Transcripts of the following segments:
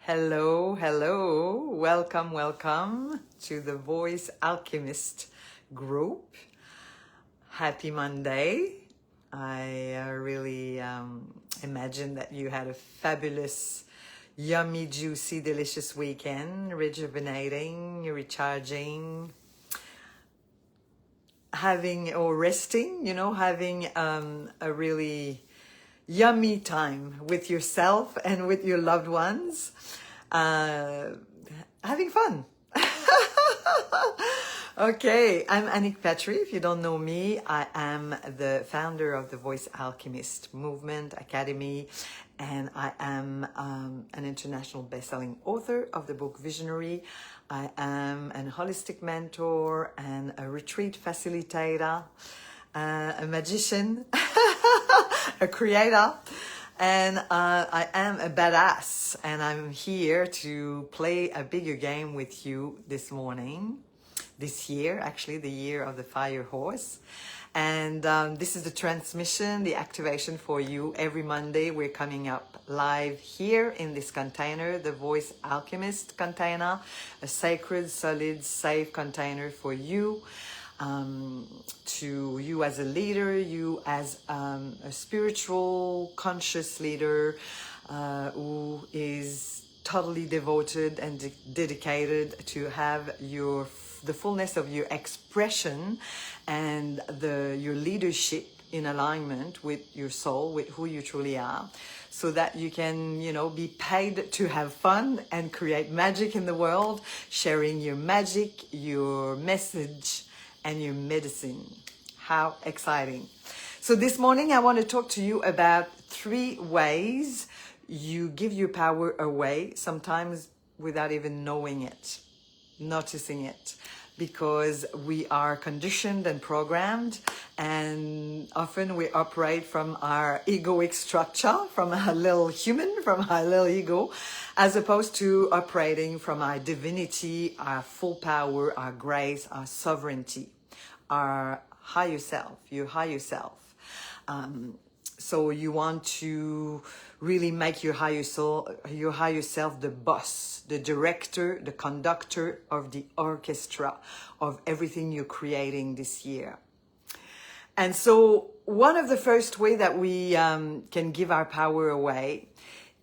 Hello, hello. Welcome, welcome to the Voice Alchemist group. Happy Monday. I really imagine that you had a fabulous, yummy, juicy, delicious weekend, rejuvenating, recharging, having or resting, having a really yummy time with yourself and with your loved ones, having fun. Okay, I'm Annick Petrie. If you don't know me, I am the founder of the Voice Alchemist Movement Academy, and I am an international best-selling author of the book Visionary. I am an holistic mentor and a retreat facilitator, a magician, a creator, and I am a badass, and I'm here to play a bigger game with you this year, actually the year of the fire horse. And this is the transmission, the activation for you. Every Monday we're coming up live here in this container, the Voice Alchemist container, a sacred, solid, safe container for you. To you as a leader, you as a spiritual, conscious leader who is totally devoted and dedicated to have the fullness of your expression and your leadership in alignment with your soul, with who you truly are, so that you can, be paid to have fun and create magic in the world, sharing your magic, your message, and your medicine. How exciting. So this morning I want to talk to you about 3 ways you give your power away, sometimes without even knowing it, noticing it, because we are conditioned and programmed, and often we operate from our egoic structure, from our little human, from our little ego, as opposed to operating from our divinity, our full power, our grace, our sovereignty, our higher self, your higher self. So you want to really make your higher self the boss, the director, the conductor of the orchestra of everything you're creating this year. And so one of the first way that we can give our power away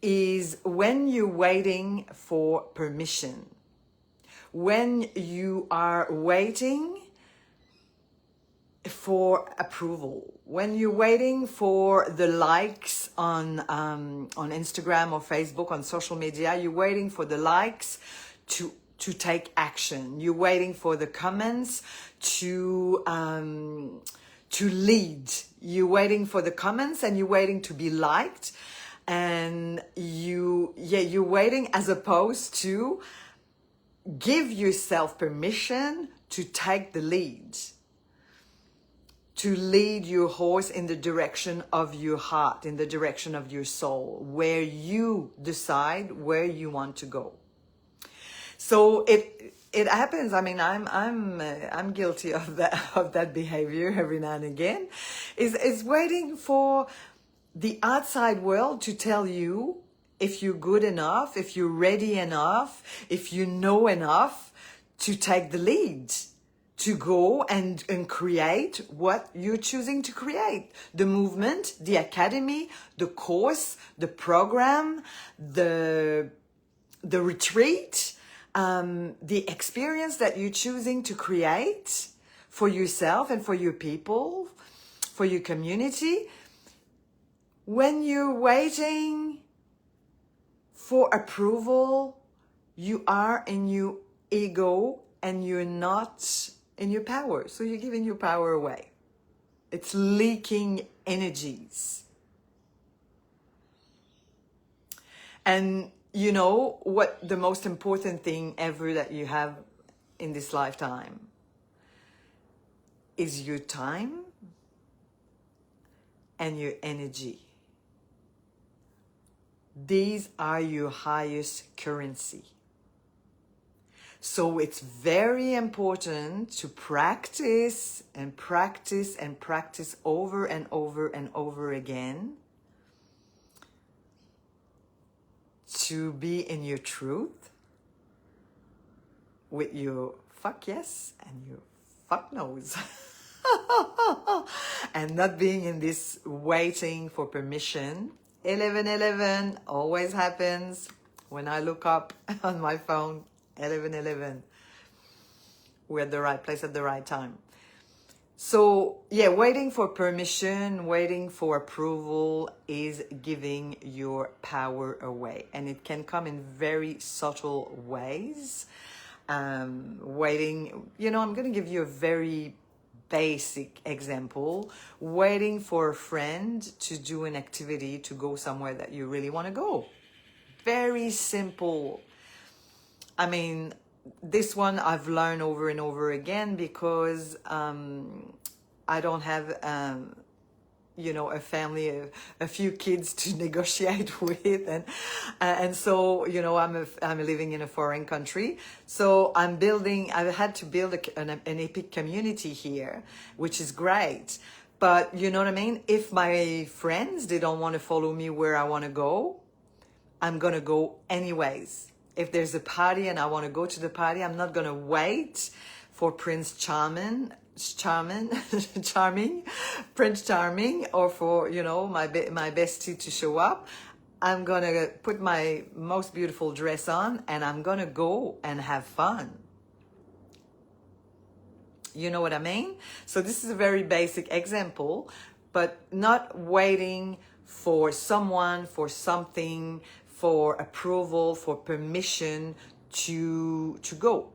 is when you're waiting for permission. When you are waiting for approval, when you're waiting for the likes on Instagram or Facebook, on social media, you're waiting for the likes to take action. You're waiting for the comments to lead. You're waiting for the comments and you're waiting to be liked, and you're waiting as opposed to give yourself permission to take the lead, to lead your horse in the direction of your heart, in the direction of your soul, where you decide where you want to go. So it happens. I mean, I'm guilty of that behavior every now and again. Is waiting for the outside world to tell you if you're good enough, if you're ready enough, if you know enough to take the lead, to go and create what you're choosing to create. The movement, the academy, the course, the program, the retreat, the experience that you're choosing to create for yourself and for your people, for your community. When you're waiting for approval, you are in your ego and you're not in your power. So you're giving your power away. It's leaking energies. And you know what the most important thing ever that you have in this lifetime is your time and your energy. These are your highest currency. So it's very important to practice and practice and practice over and over and over again to be in your truth with your fuck yes and your fuck no's. And not being in this waiting for permission. 11:11 always happens when I look up on my phone. 11:11. We're at the right place at the right time. So yeah, waiting for permission, waiting for approval is giving your power away, and it can come in very subtle ways. Waiting, I'm going to give you a very basic example. Waiting for a friend to do an activity, to go somewhere that you really want to go. Very simple. I mean, this one I've learned over and over again because I don't have a family, a few kids to negotiate with, and so I'm living in a foreign country, so I've had to build an epic community here, which is great. But you know what I mean? If my friends, they don't want to follow me where I want to go, I'm gonna go anyways. If there's a party and I want to go to the party, I'm not gonna wait for Prince Charming, Prince Charming, or for my bestie to show up. I'm gonna put my most beautiful dress on and I'm gonna go and have fun. You know what I mean? So this is a very basic example, but not waiting for someone, for something, for approval, for permission to go.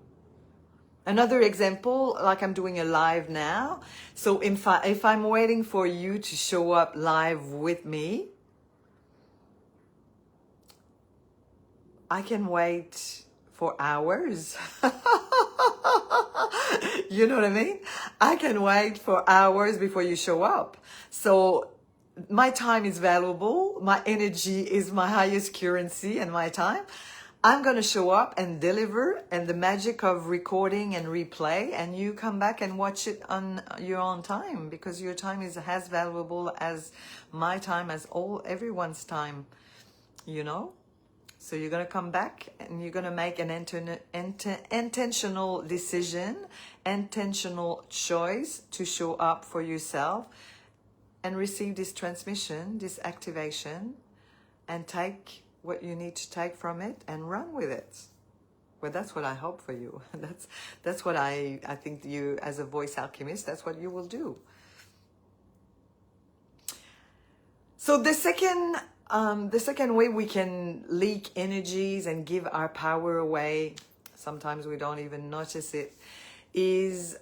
Another example, like I'm doing a live now. So if I'm waiting for you to show up live with me, I can wait for hours. You know what I mean? I can wait for hours before you show up. So my time is valuable. My energy is my highest currency, and my time. I'm going to show up and deliver, and the magic of recording and replay, and you come back and watch it on your own time, because your time is as valuable as my time, as everyone's time, So you're going to come back and you're going to make an intentional decision, intentional choice to show up for yourself and receive this transmission, this activation, and take what you need to take from it and run with it. Well, that's what I hope for you. That's what I think you, as a voice alchemist, that's what you will do. So the second way we can leak energies and give our power away, sometimes we don't even notice it, is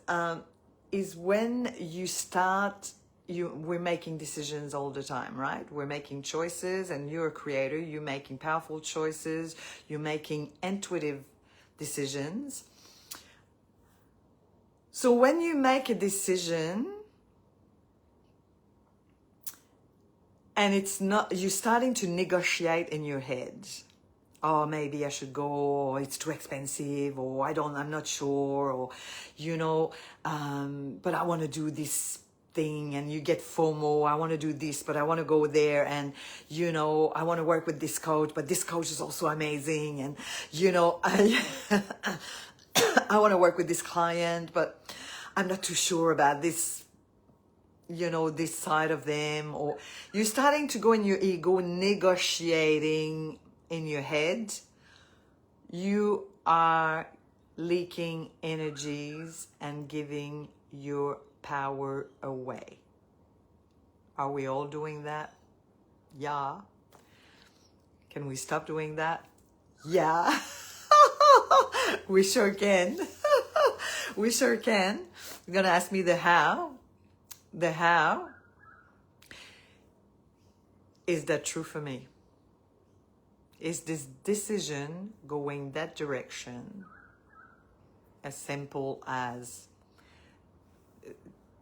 when you start. We're making decisions all the time, right? We're making choices, and you're a creator. You're making powerful choices. You're making intuitive decisions. So when you make a decision, and you're starting to negotiate in your head. Oh, maybe I should go, or it's too expensive, or I'm not sure, or, but I want to do this thing, and you get FOMO. I want to do this, but I want to go there, and I want to work with this coach, but this coach is also amazing, and I want to work with this client, but I'm not too sure about this, this side of them. Or you're starting to go in your ego, negotiating in your head. You are leaking energies and giving your power away. Are we all doing that? Yeah. Can we stop doing that? Yeah. We sure can. We sure can. You're gonna ask me the how. The how. Is that true for me? Is this decision going that direction? As simple as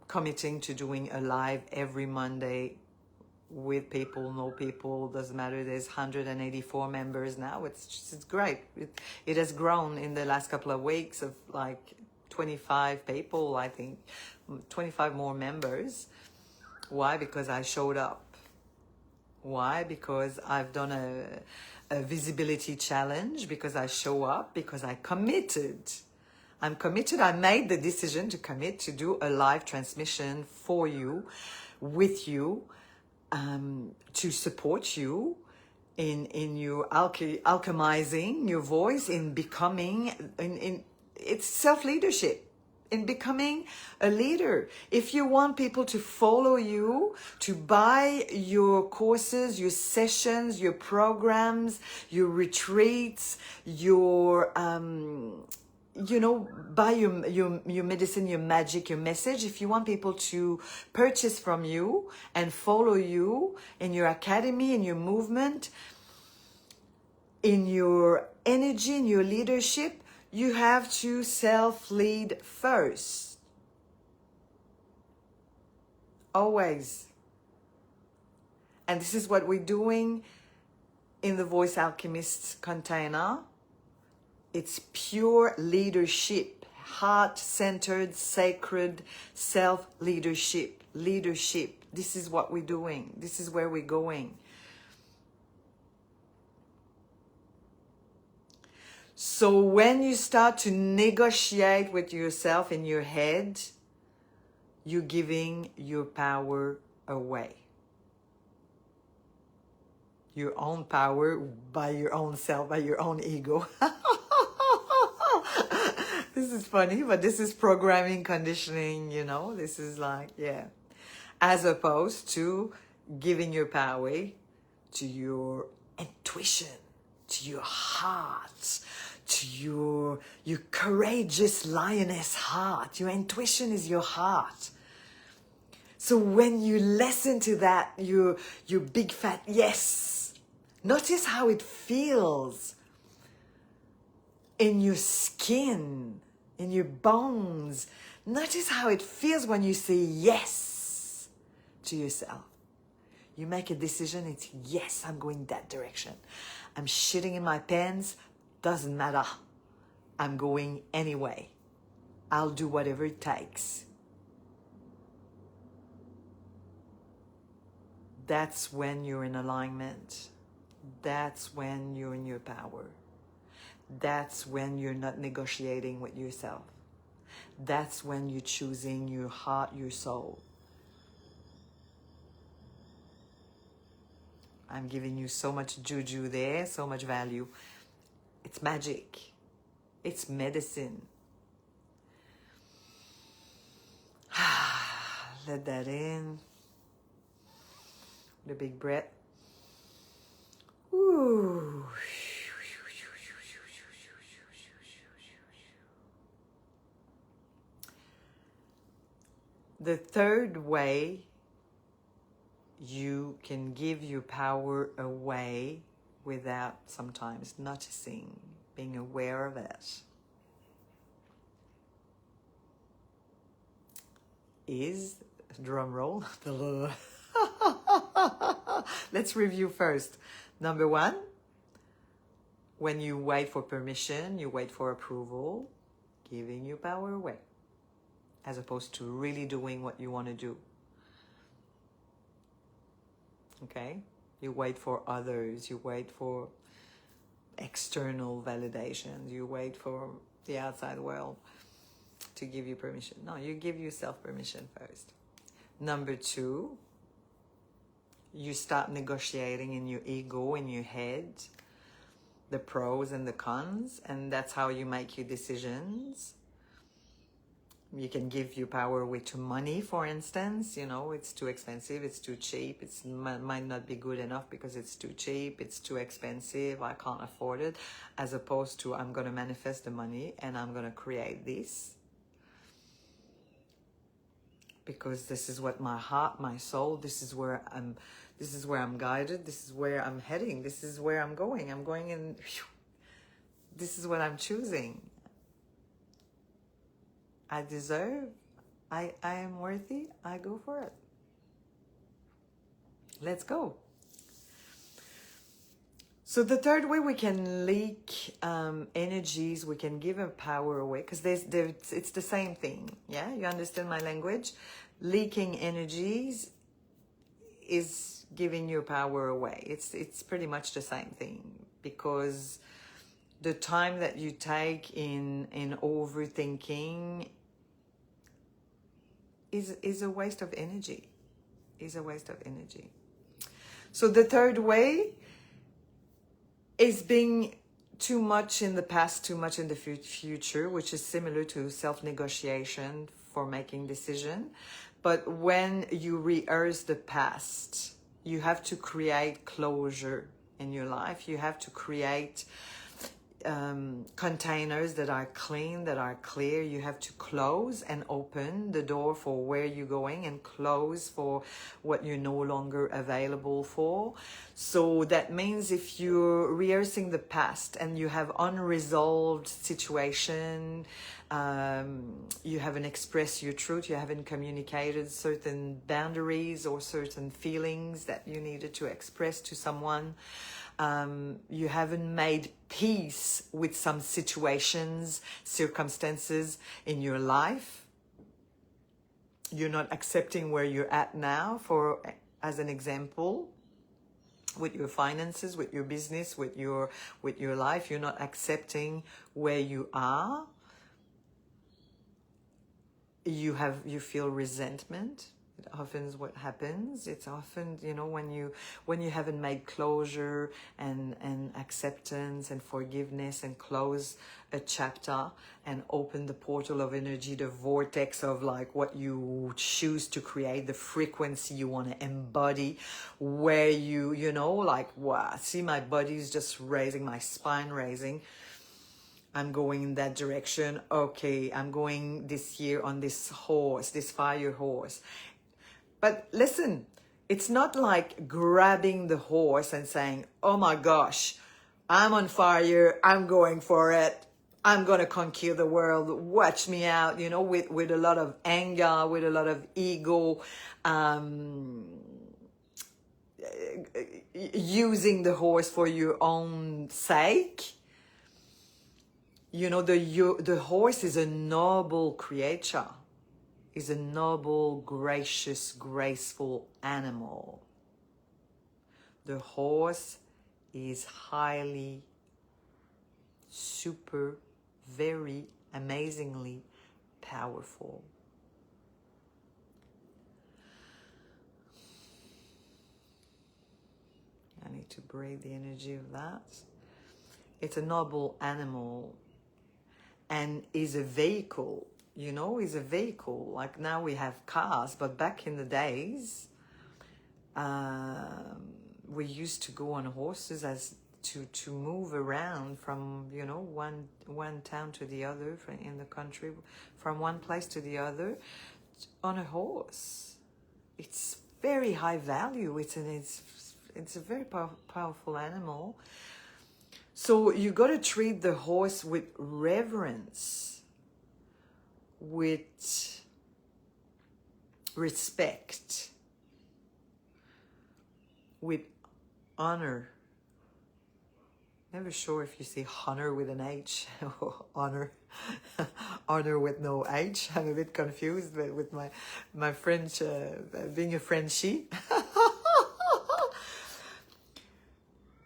committing to doing a live every Monday with people, no people, doesn't matter. There's 184 members now. It's great. It has grown in the last couple of weeks of like 25 people, I think, 25 more members. Why? Because I showed up. Why? Because I've done a a visibility challenge because I show up, because I committed. I'm committed. I made the decision to commit to do a live transmission for you, with you, to support you in your alchemizing your voice, in becoming, in it's self-leadership, in becoming a leader. If you want people to follow you, to buy your courses, your sessions, your programs, your retreats, your buy your medicine, your magic, your message. If you want people to purchase from you and follow you in your academy, in your movement, in your energy, in your leadership, you have to self-lead first. Always. And this is what we're doing in the Voice Alchemist container. It's pure leadership, heart-centered, sacred self-leadership. Leadership. This is what we're doing. This is where we're going. So when you start to negotiate with yourself in your head, you're giving your power away. Your own power by your own self, by your own ego. This is funny, but this is programming, conditioning, this is like, yeah. As opposed to giving your power to your intuition, to your heart, to your courageous lioness heart. Your intuition is your heart. So when you listen to that, your big fat yes, notice how it feels in your skin, in your bones. Notice how it feels when you say yes to yourself. You make a decision, it's yes, I'm going that direction. I'm shitting in my pants, doesn't matter. I'm going anyway. I'll do whatever it takes. That's when you're in alignment. That's when you're in your power. That's when you're not negotiating with yourself. That's when you're choosing your heart, your soul. I'm giving you so much juju there, so much value. It's magic. It's medicine. Let that in. The big breath. Ooh. The third way you can give your power away without sometimes noticing, being aware of it, is, drum roll, let's review first. Number one, when you wait for permission, you wait for approval, giving your power away, as opposed to really doing what you want to do. Okay? You wait for others, you wait for external validations, you wait for the outside world to give you permission. No, you give yourself permission first. Number two, you start negotiating in your ego, in your head, the pros and the cons, and that's how you make your decisions. You can give your power away to money, for instance. It's too expensive, it's too cheap, it might not be good enough because it's too cheap, it's too expensive, I can't afford it. As opposed to, I'm going to manifest the money and I'm going to create this. Because this is what my heart, my soul, this is where I'm guided, this is where I'm heading, this is where I'm going. I'm going in, this is what I'm choosing. I deserve, I am worthy, I go for it. Let's go. So the third way we can leak energies, we can give our power away, because it's the same thing. Yeah, you understand my language? Leaking energies is giving your power away. It's pretty much the same thing. because the time that you take in overthinking is a waste of energy. Is a waste of energy. So the third way is being too much in the past, too much in the future, which is similar to self-negotiation for making decision. But when you rehearse the past, you have to create closure in your life. You have to create containers that are clean, that are clear. You have to close and open the door for where you're going, and close for what you're no longer available for. So that means if you're rehearsing the past and you have unresolved situation, you haven't expressed your truth, you haven't communicated certain boundaries or certain feelings that you needed to express to someone, you haven't made peace with some situations, circumstances in your life, you're not accepting where you're at now, for as an example, with your finances, with your business, with your life, you're not accepting where you are. You feel resentment. It often is what happens. It's often, when you haven't made closure and acceptance and forgiveness and close a chapter and open the portal of energy, the vortex of like what you choose to create, the frequency you want to embody, where like, wow, see, my body is just raising, my spine raising. I'm going in that direction. Okay, I'm going this year on this horse, this fire horse. But listen, it's not like grabbing the horse and saying, oh my gosh, I'm on fire, I'm going for it, I'm going to conquer the world, watch me out, with a lot of anger, with a lot of ego, using the horse for your own sake. The horse is a noble creature, is a noble, gracious, graceful animal. The horse is highly, super, very amazingly powerful. I need to breathe the energy of that. It's a noble animal and is a vehicle, is a vehicle. Like now we have cars, but back in the days, we used to go on horses as to move around from, one town to the other in the country, from one place to the other on a horse. It's very high value. It's a very powerful animal. So you got to treat the horse with reverence, with respect, with honor. Never sure if you say honor with an H or honor with no H. I'm a bit confused, but with my French, being a Frenchie.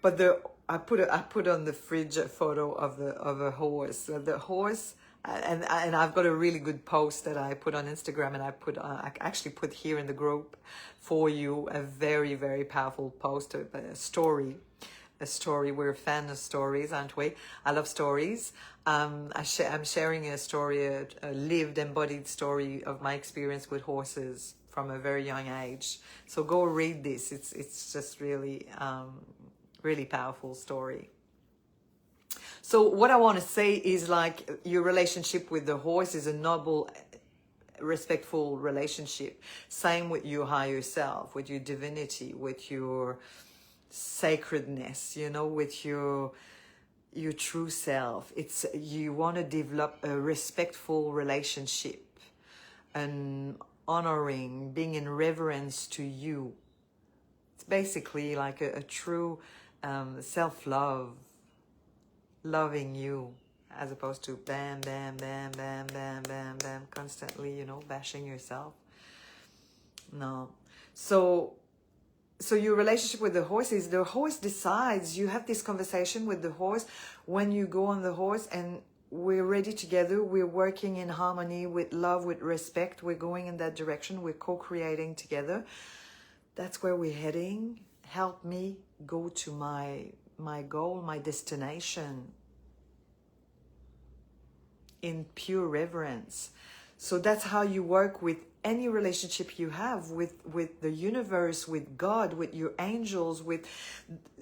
But I put on the fridge a photo of a horse. The horse, and I've got a really good post that I put on Instagram, and I actually put here in the group for you a very, very powerful post, a story. We're a fan of stories, aren't we? I love stories. I'm sharing a story, a lived, embodied story of my experience with horses from a very young age. So go read this. It's just really really powerful story. So what I want to say is, like, your relationship with the horse is a noble, respectful relationship. Same with your higher self, with your divinity, with your sacredness, with your true self. It's, you want to develop a respectful relationship, an honoring, being in reverence to you. It's basically like a true self-love, loving you, as opposed to bam, bam, bam, bam, bam, bam, bam, constantly, bashing yourself. No. So So your relationship with the horse is the horse decides. You have this conversation with the horse when you go on the horse, and we're ready together. We're working in harmony with love, with respect. We're going in that direction. We're co-creating together. That's where we're heading. Help me go to my goal, my destination in pure reverence. So that's how you work with any relationship you have with the universe, with God, with your angels, with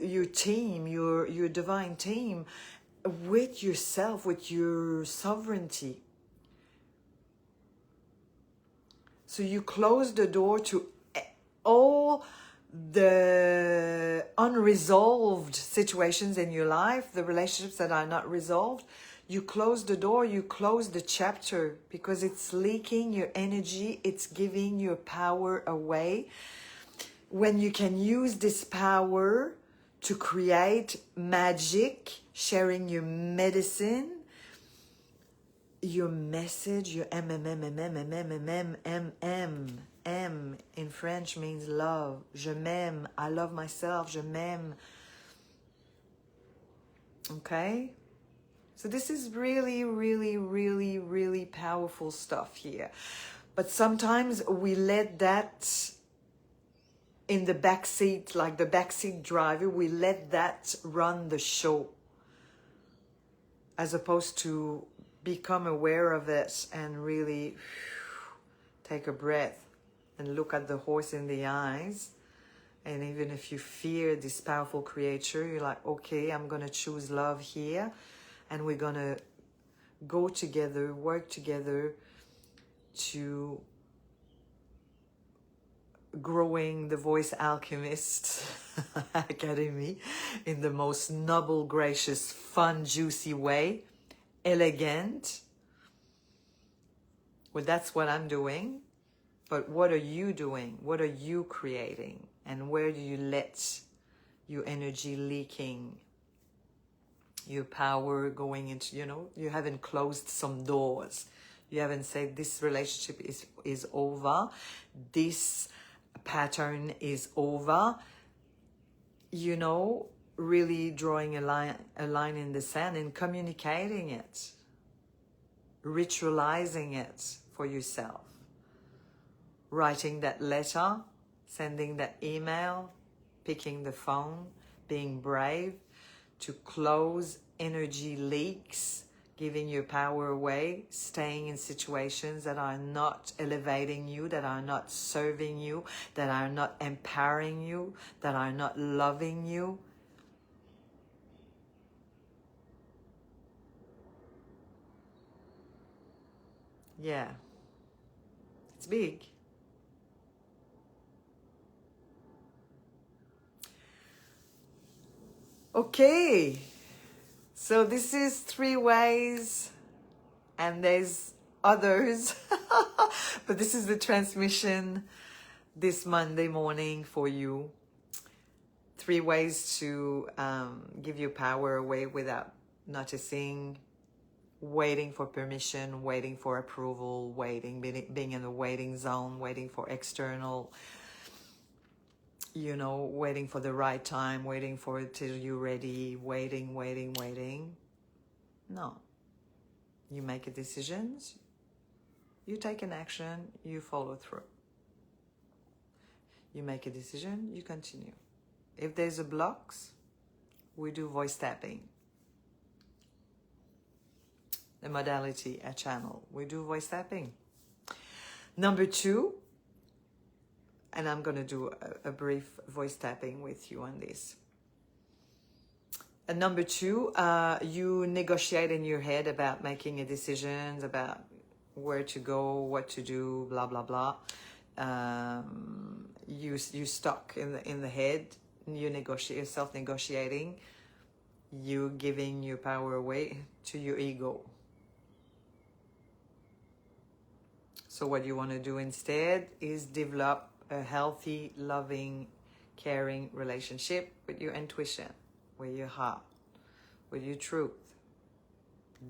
your team, your divine team, with yourself, with your sovereignty. So you close the door to all the unresolved situations in your life, the relationships that are not resolved. You close the door, you close the chapter, because it's leaking your energy, it's giving your power away. When you can use this power to create magic, sharing your medicine, your message, your M in French means love. Je m'aime. I love myself. Je m'aime. Okay? So this is really, really, really, really powerful stuff here. But sometimes we let that in the back seat, like the backseat driver, we let that run the show, as opposed to become aware of it and really take a breath and look at the horse in the eyes. And even if you fear this powerful creature, you're like, okay, I'm going to choose love here. And we're going to go together, work together to growing the Voice Alchemist Academy in the most noble, gracious, fun, juicy way. Elegant. Well, that's what I'm doing. But what are you doing? What are you creating? And where do you let your energy leaking? Your power going into, you haven't closed some doors. You haven't said this relationship is over. This pattern is over. Really drawing a line in the sand and communicating it. Ritualizing it for yourself. Writing that letter, sending that email, picking the phone, being brave to close energy leaks, giving your power away, staying in situations that are not elevating you, that are not serving you, that are not empowering you, that are not loving you. Yeah, it's big. Okay, so this is 3 ways, and there's others, but this is the transmission this Monday morning for you. 3 ways to give your power away without noticing, waiting for permission, waiting for approval, being in the waiting zone, waiting for external, waiting for the right time, waiting for it till you're ready, waiting. No. You make a decision, you take an action, you follow through. You make a decision, you continue. If there's a blocks, we do voice tapping. The modality, a channel, we do voice tapping. Number 2, and I'm going to do a brief voice tapping with you on this. And number 2, you negotiate in your head about making a decision, about where to go, what to do, blah, blah, blah. You stuck in the head, you're self-negotiating, you giving your power away to your ego. So what you want to do instead is develop a healthy, loving, caring relationship with your intuition, with your heart, with your truth.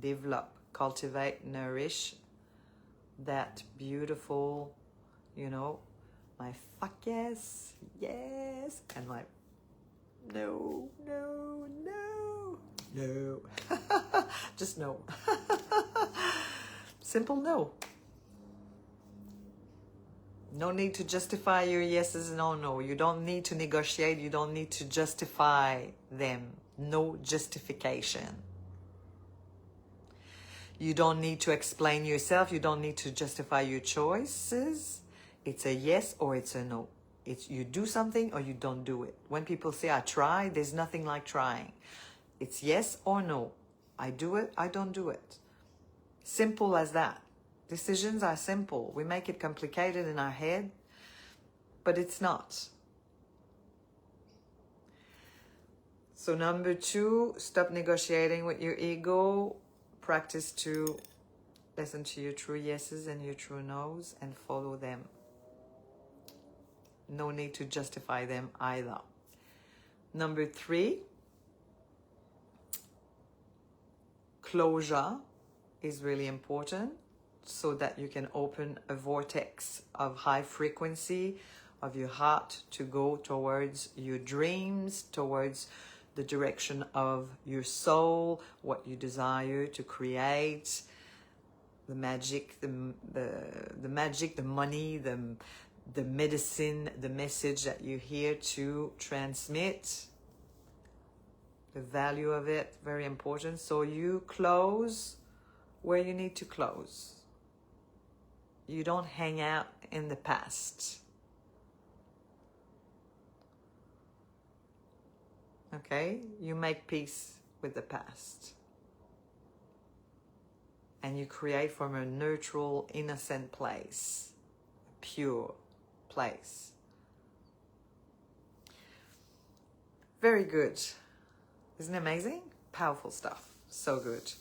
Develop, cultivate, nourish that beautiful, my fuck yes, yes, and my no, no, no, no. Just no. Simple no. No need to justify your yeses and no. You don't need to negotiate. You don't need to justify them. No justification. You don't need to explain yourself. You don't need to justify your choices. It's a yes or it's a no. It's you do something or you don't do it. When people say I try, there's nothing like trying. It's yes or no. I do it, I don't do it. Simple as that. Decisions are simple. We make it complicated in our head, but it's not. So number 2, stop negotiating with your ego. Practice to listen to your true yeses and your true nos and follow them. No need to justify them either. Number 3, closure is really important so that you can open a vortex of high frequency of your heart to go towards your dreams, towards the direction of your soul, what you desire to create, the magic, the magic, the money, the medicine, the message that you're here to transmit. The value of it, very important. So you close where you need to close. You don't hang out in the past. Okay? You make peace with the past. And you create from a neutral, innocent place. A pure place. Very good. Isn't it amazing? Powerful stuff. So good.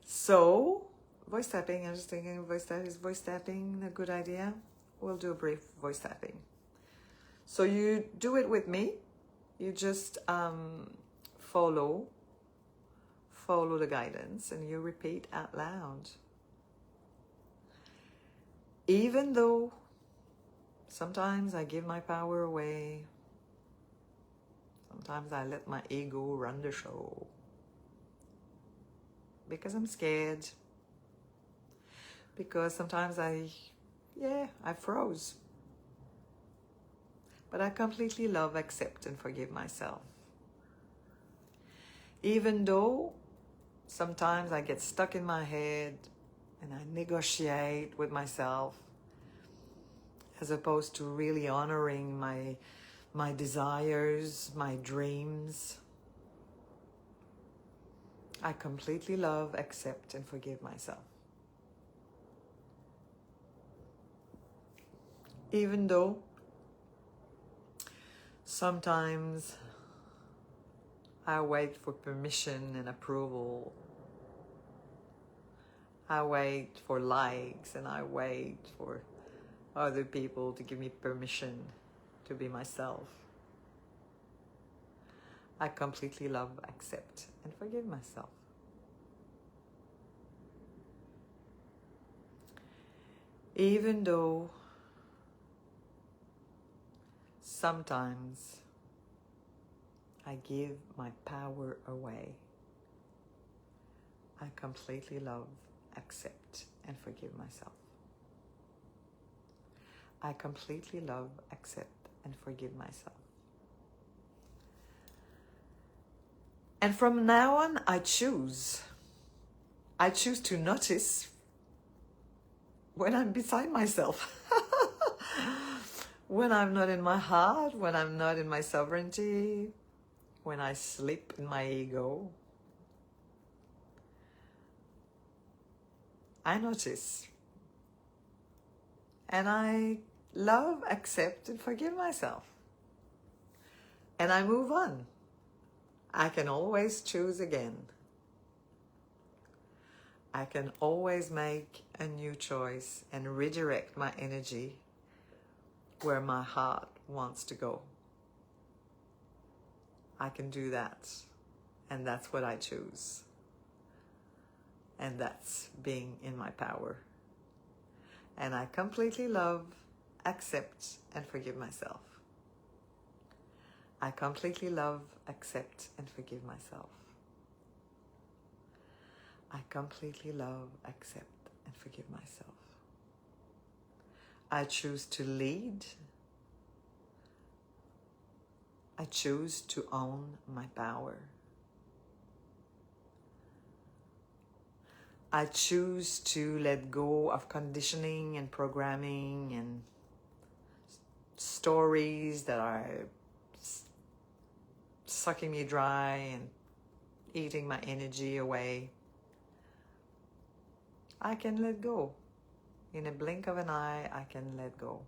So, voice tapping. I'm just thinking voice tapping. Is voice tapping a good idea? We'll do a brief voice tapping. So you do it with me. You just follow the guidance and you repeat out loud. Even though sometimes I give my power away, sometimes I let my ego run the show because I'm scared, because sometimes I froze. But I completely love, accept, and forgive myself. Even though sometimes I get stuck in my head and I negotiate with myself as opposed to really honoring my desires, my dreams. I completely love, accept, and forgive myself. Even though sometimes I wait for permission and approval. I wait for likes and I wait for other people to give me permission to be myself. I completely love, accept, and forgive myself. Even though sometimes I give my power away, I completely love, accept, and forgive myself. I completely love, accept, and forgive myself. And from now on, I choose to notice when I'm beside myself. When I'm not in my heart, when I'm not in my sovereignty, when I sleep in my ego. I notice. And I love, accept, and forgive myself. And I move on. I can always choose again. I can always make a new choice and redirect my energy where my heart wants to go. I can do that. And that's what I choose. And that's being in my power. And I completely love, accept, and forgive myself. I completely love, accept, and forgive myself. I completely love, accept, and forgive myself. I choose to lead. I choose to own my power. I choose to let go of conditioning and programming and stories that are sucking me dry and eating my energy away. I can let go. In a blink of an eye, I can let go.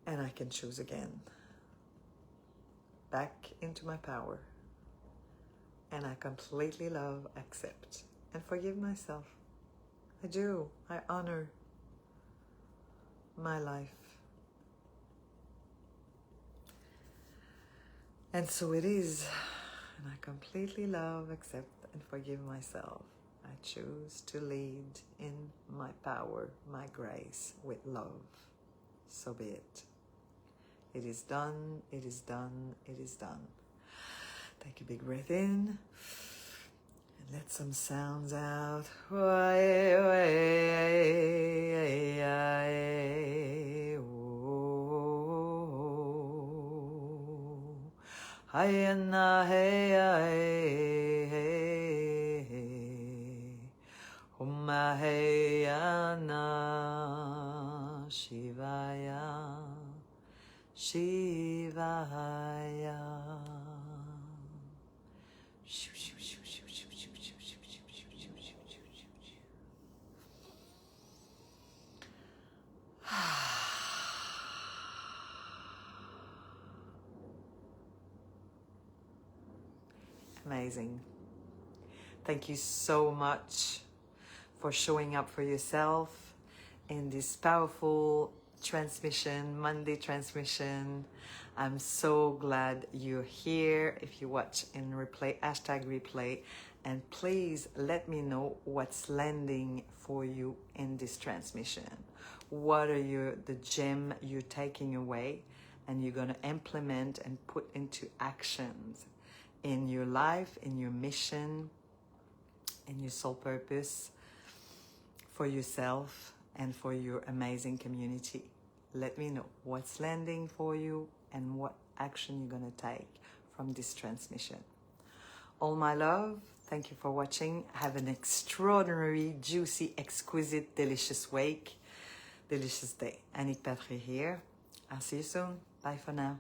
And I can choose again. Back into my power. And I completely love, accept, and forgive myself. I do. I honor my life. And so it is. And I completely love, accept, and forgive myself. I choose to lead in my power, my grace, with love. So be it. It is done, it is done, it is done. Take a big breath in. And let some sounds out. Hayana hey Huma Heyana Shivaya Shivaya. Amazing. Thank you so much for showing up for yourself in this powerful transmission, Monday transmission. I'm so glad you're here. If you watch in replay, #replay, and please let me know what's landing for you in this transmission. What are the gem you're taking away and you're going to implement and put into actions in your life, in your mission, in your soul purpose, for yourself and for your amazing community. Let me know what's landing for you and what action you're going to take from this transmission. All my love, thank you for watching. Have an extraordinary, juicy, exquisite, delicious week, delicious day. Anik Patry here. I'll see you soon. Bye for now.